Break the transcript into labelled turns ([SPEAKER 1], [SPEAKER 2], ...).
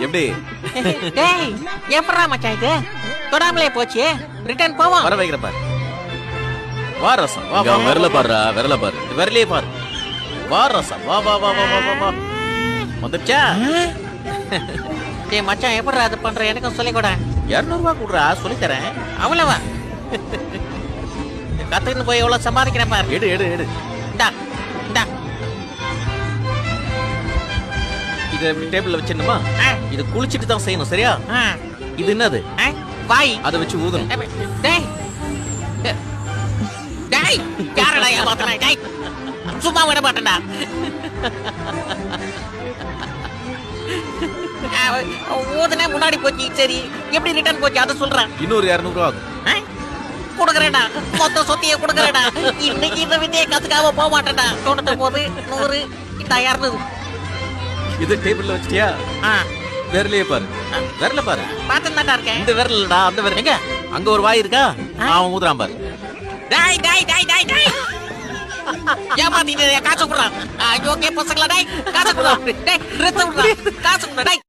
[SPEAKER 1] எப்படி
[SPEAKER 2] டேய் எப்படா மச்சான் இது தொடாமலே போச்சு ரிட்டர்ன் போவோம்
[SPEAKER 1] வர வைக்கிற பாரு வா ரசம் வா
[SPEAKER 3] இங்க
[SPEAKER 1] வா
[SPEAKER 3] அவன் விரல பாருடா விரல பாரு.
[SPEAKER 1] இது விரலே பாரு வா ரசம் வா வா வா வா வா வா வா வந்துச்சா
[SPEAKER 2] டேய் மச்சான் எப்படா அது பண்ற எனக்கும் சொல்லிக் கூட
[SPEAKER 1] 200 ரூபா கொடுறா சொல்லி தரேன்
[SPEAKER 2] அவ்வளவா கத்துக்கிட்டு போய் எவ்வளவு சம்பாதிக்கிறேன் பாரு
[SPEAKER 1] எடு எடு எடு
[SPEAKER 2] இந்தா இந்தா
[SPEAKER 1] இதை இப்படி டேபிள்ல வச்சிடணுமா
[SPEAKER 2] ஆ,
[SPEAKER 1] இது குளிச்சிட்டு தான் செய்யணும் சரியா
[SPEAKER 2] ஆ,
[SPEAKER 1] இது என்னது
[SPEAKER 2] ஆ, வாய்
[SPEAKER 1] அதை வச்சு ஊதணும்
[SPEAKER 2] டேய் டேய் யாரடா ஏமாத்தனா டேய் சும்மா விட மாட்டேன்டா ஓதுனே முன்னாடி போச்சு சரி எப்படி ரிட்டர்ன் போச்சு அதை சொல்றேன்
[SPEAKER 1] இன்னொரு 200 ரூபா ஆகும்
[SPEAKER 2] கொடுக்குறேன்டா மொத்த சொத்தியை கொடுக்குறேன்டா இன்னைக்கு இந்த வித்தையை கத்துக்காம போக மாட்டேன்டா 99 100 இந்த 200
[SPEAKER 1] இது டேபிள்ல வச்சிட்டியா
[SPEAKER 2] ஆ
[SPEAKER 1] விரலையே பாரு விரல பாரு
[SPEAKER 2] பார்த்துன்னு இருக்கேன்
[SPEAKER 1] இந்த விரலடா அந்த விரல் எங்க அங்க ஒரு வாய் இருக்கா அவன் ஊதுறான் பாரு
[SPEAKER 2] டேய் டேய் டேய் டேய் டேய் ஏமாத்திட்டு காசு குடுறான் ஐயோ கே பசங்களா டேய் காசு குடுறான் டேய் ரத்த குடுறான் காசு குடுறா டேய்